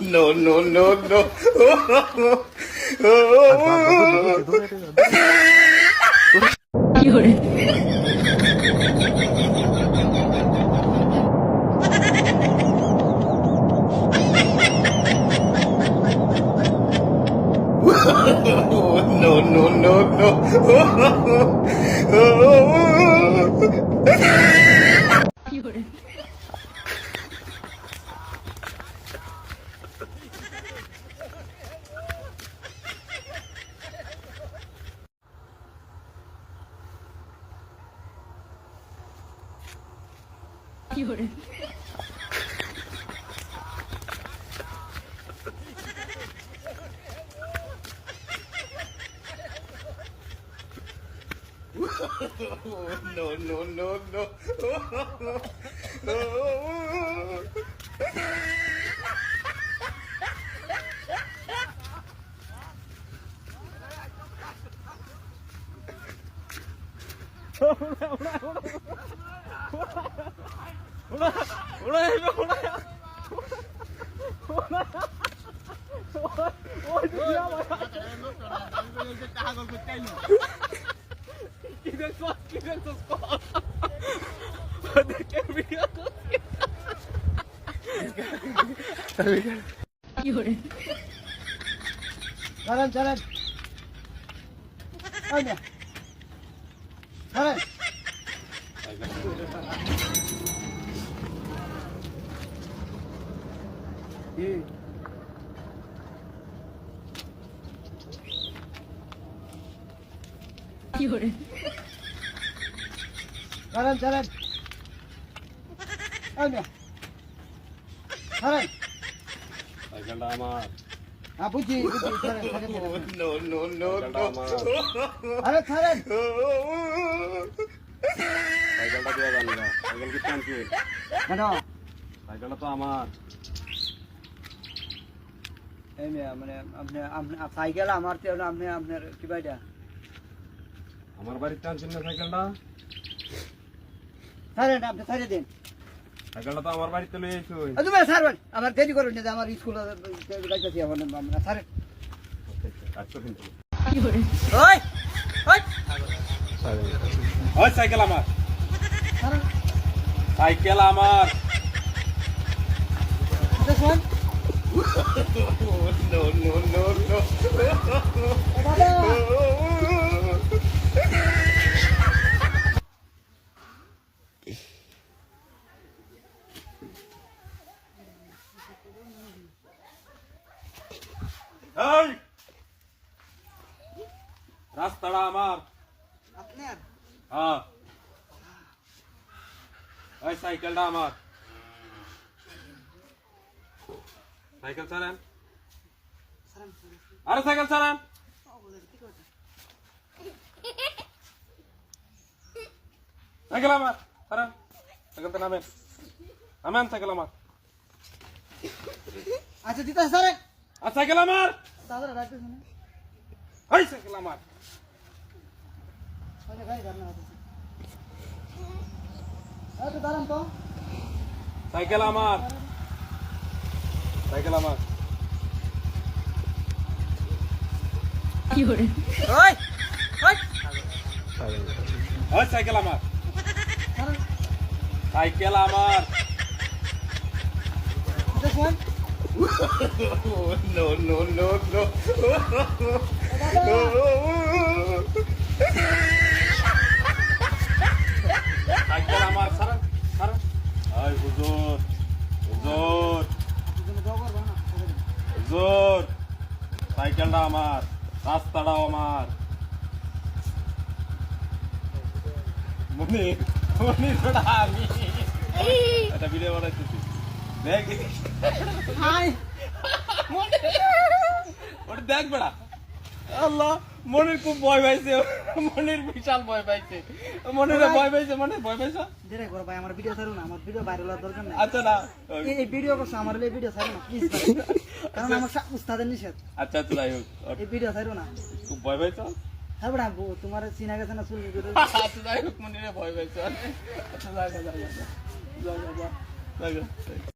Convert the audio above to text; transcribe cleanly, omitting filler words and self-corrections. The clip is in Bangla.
No, no, no, no. No, no, no, no. No, no, no, no. Jalan, jalan. Ayo. Jalan. Jalan, jalan. Ayo. Jalan. সাইকেলটা আমার বুঝি বুঝি No, no, no, সাইকেলটা no. আমার আরে ছাড়েন সাইকেলটা দিয়ে যান না সাইকেল কি টানছি কেন সাইকেলটা তো আমার এই মানে আপনি আপনি সাইকেল আমার তো আপনি আপনার কি বাইটা আমার বাড়িতে টানছেন না সাইকেলটা ছাড়েন আপনি ছাড়ে দিন সাইকেলটা তো আমার বাড়িতে লয়ে এসো তুমি ছাড়বেন আমার দেরি করুন না আমার স্কুল যাইতেছি আমার আমরা ছাড়েন আচ্ছা কিন্তু ওই ওই ওই সাইকেল আমার ছাড়েন সাইকেল আমার দেখুন No, no, no, no. এই রাস্তাটা আমার আপনার হ্যাঁ ওই সাইকেলটা আমার সাইকেল ছাড়েন আরে সাইকেল ছাড়েন সাইকেল আমার ছাড়েন সাইকেলটা নামেন নামেন সাইকেল আমার আচ্ছা দিতে ছাড়েন আর সাইকেল আমার দাদা রাখতে শুনে ওই সাইকেল আমার ওই গাড়ি ধরনা আছে তো দাঁড়ান তো সাইকেল আমার সাইকেল আমার ওই ওই ওই সাইকেল আমার ছাড়েন সাইকেল আমার দেখুন No, no, no, no. Cycle আমার ছাড়েন ছাড়েন ওই হুজুর হুজুর হুজুর সাইকেলটা আমার রাস্তাটাও আমার মনি মনি ছোটা আমি এটা ভিডিও বানাইতেছি দেখ হাই ওটা দেখ বেড়া আল্লাহ মনির খুব ভয় পাইছে মনির বিশাল ভয় পাইছে মনির ভয় পাইছে মনে ভয় পাইছো দেরে করো ভাই আমার ভিডিও ছাড়ো না আমার ভিডিও ভাইরাল হওয়ার দরকার নাই আচ্ছা না এই ভিডিও করছো আমার এই ভিডিও ছাড়ো না প্লিজ কারণ আমার উস্তাদের নিষেধ আচ্ছা আচ্ছা যাই হোক এই ভিডিও ছাড়ো না খুব ভয় পাইছো ছাড়বো না তোমার চিনা গেছে না চুল আচ্ছা যাই হোক মনিরে ভয় পাইছো আচ্ছা যা যা যা যা যা যা যা